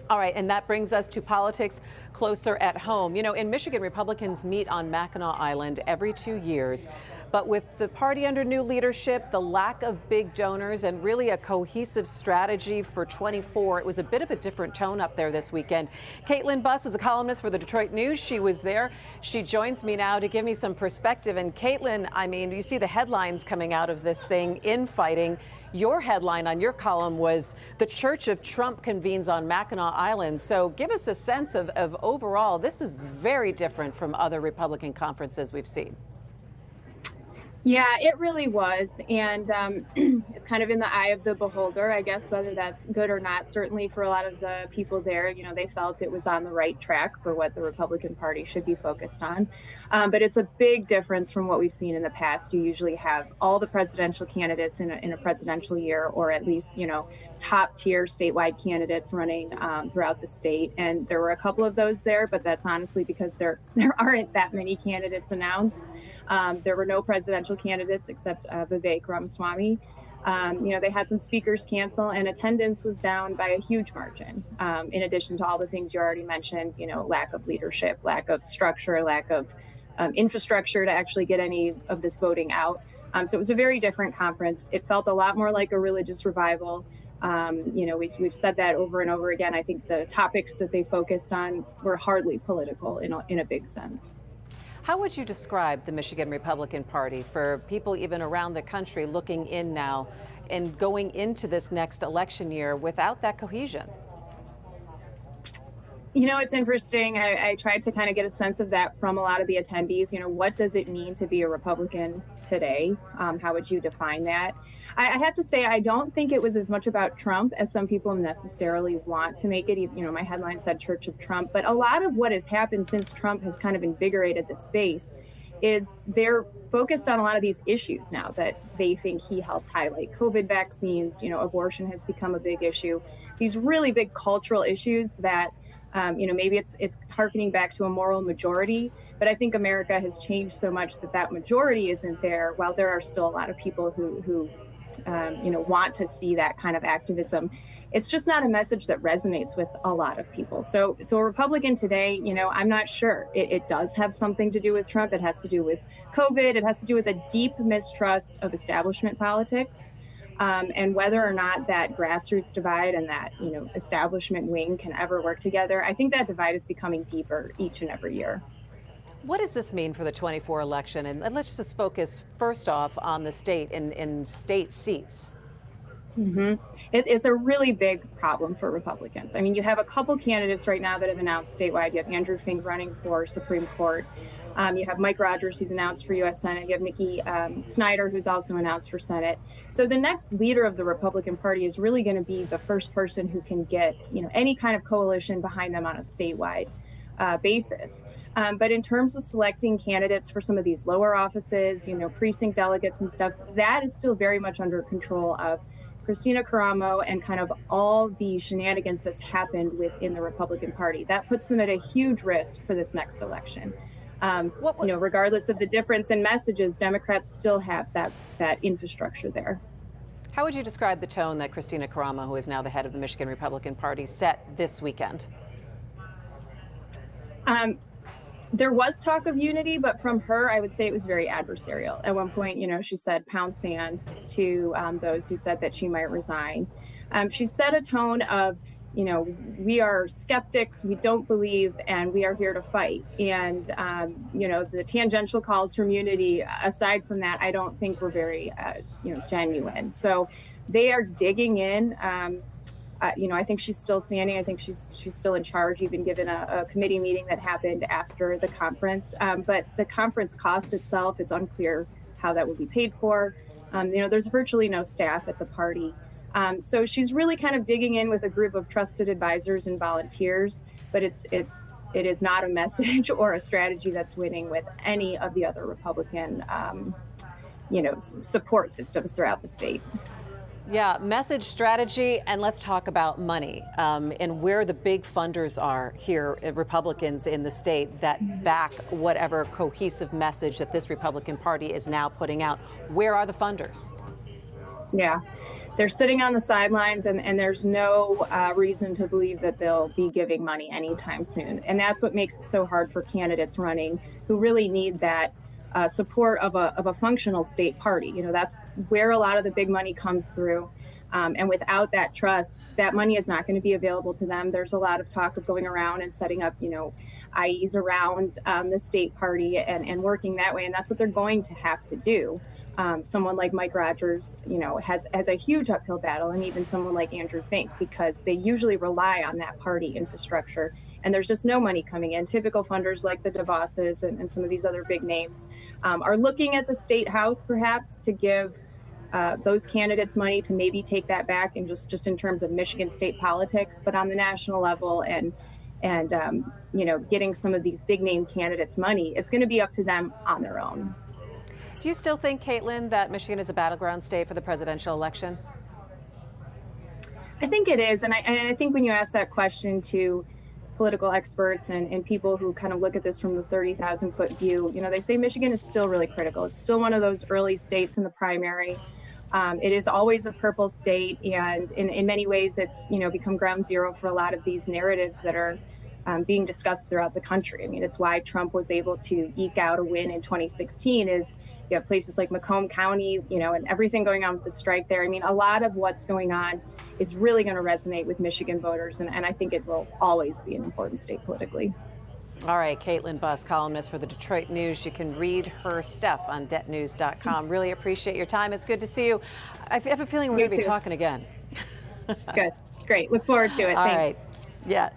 All right, and that brings us to politics closer at home. You know, in Michigan, Republicans meet on Mackinac Island every 2 years. But with the party under new leadership, the lack of big donors, and really a cohesive strategy for 24, it was a bit of a different tone up there this weekend. Caitlin Buss is a columnist for the Detroit News. She was there. She joins me now to give me some perspective. And Caitlin, I mean, you see the headlines coming out of this thing, infighting. Your headline on your column was "The Church of Trump Convenes on Mackinac Island." So give us a sense of overall, this was very different from other Republican conferences we've seen. Yeah, it really was. And it's kind of in the eye of the beholder, I guess, whether that's good or not. Certainly for a lot of the people there, you know, they felt it was on the right track for what the Republican Party should be focused on. But it's a big difference from what we've seen in the past. You usually have all the presidential candidates in a presidential year, or at least, you know, top tier statewide candidates running throughout the state. And there were a couple of those there, but that's honestly because there aren't that many candidates announced. There were no presidential candidates except Vivek Ramaswamy. You know, they had some speakers cancel, and attendance was down by a huge margin. In addition to all the things you already mentioned, you know, lack of leadership, lack of structure, lack of infrastructure to actually get any of this voting out. So it was a very different conference. It felt a lot more like a religious revival. You know, we've said that over and over again. I think the topics that they focused on were hardly political in a big sense. How would you describe the Michigan Republican Party for people even around the country looking in now and going into this next election year without that cohesion? You know, it's interesting. I tried to kind of get a sense of that from a lot of the attendees. You know, what does it mean to be a Republican today? How would you define that? I have to say, I don't think it was as much about Trump as some people necessarily want to make it. You know, my headline said Church of Trump, but a lot of what has happened since Trump has kind of invigorated the space is they're focused on a lot of these issues now that they think he helped highlight. COVID vaccines, you know, abortion has become a big issue. These really big cultural issues that you know, maybe it's harkening back to a moral majority, but I think America has changed so much that majority isn't there. While there are still a lot of people who you know, want to see that kind of activism, it's just not a message that resonates with a lot of people. So a Republican today, you know, I'm not sure. It does have something to do with Trump. It has to do with COVID. It has to do with a deep mistrust of establishment politics. And whether or not that grassroots divide and that, you know, establishment wing can ever work together, I think that divide is becoming deeper each and every year. What does this mean for the 24 election? And let's just focus first off on the state and state seats. It's a really big problem for Republicans. I mean, you have a couple candidates right now that have announced statewide. You have Andrew Fink running for Supreme Court. You have Mike Rogers, who's announced for U.S. Senate. You have Nikki Snyder, who's also announced for Senate. So the next leader of the Republican Party is really going to be the first person who can get, you know, any kind of coalition behind them on a statewide basis. But in terms of selecting candidates for some of these lower offices, you know, precinct delegates and stuff, that is still very much under control of Christina Karama and kind of all the shenanigans that's happened within the Republican Party. That puts them at a huge risk for this next election. You know, regardless of the difference in messages, Democrats still have that infrastructure there. How would you describe the tone that Christina Karama, who is now the head of the Michigan Republican Party, set this weekend? There was talk of unity, but from her, I would say it was very adversarial. At one point, you know, she said pound sand to those who said that she might resign. She set a tone of, you know, we are skeptics, we don't believe, and we are here to fight. And, you know, the tangential calls from unity, aside from that, I don't think were very, you know, genuine. So they are digging in. You know, I think she's still standing. I think she's still in charge, even given a committee meeting that happened after the conference. But the conference cost itself, it's unclear how that will be paid for. You know, there's virtually no staff at the party. So she's really kind of digging in with a group of trusted advisors and volunteers, but it is not a message or a strategy that's winning with any of the other Republican, you know, support systems throughout the state. Yeah, message, strategy, and let's talk about money and where the big funders are here, Republicans in the state that back whatever cohesive message that this Republican Party is now putting out. Where are the funders? Yeah, they're sitting on the sidelines, and there's no reason to believe that they'll be giving money anytime soon. And that's what makes it so hard for candidates running who really need that support of a functional state party. You know, that's where a lot of the big money comes through. And without that trust, that money is not going to be available to them. There's a lot of talk of going around and setting up, IEs around the state party and working that way. And that's what they're going to have to do. Someone like Mike Rogers, has a huge uphill battle, and even someone like Andrew Fink, because they usually rely on that party infrastructure. And there's just no money coming in. Typical funders like the DeVosses and some of these other big names are looking at the state house perhaps to give those candidates money to maybe take that back, and just in terms of Michigan state politics, but on the national level and getting some of these big name candidates money, it's going to be up to them on their own. Do you still think, Caitlin, that Michigan is a battleground state for the presidential election? I think it is. And I think when you ask that question to political experts and people who kind of look at this from the 30,000-foot view, they say Michigan is still really critical. It's still one of those early states in the primary. It is always a purple state. And in many ways, it's, become ground zero for a lot of these narratives that are being discussed throughout the country. I mean, it's why Trump was able to eke out a win in 2016 is you have places like Macomb County, and everything going on with the strike there. I mean, a lot of what's going on is really going to resonate with Michigan voters. And I think it will always be an important state politically. All right, Caitlin Buss, columnist for the Detroit News. You can read her stuff on debtnews.com. Really appreciate your time. It's good to see you. I have a feeling we're going to be talking again. Good. Great. Look forward to it. All Thanks. Right. Yeah.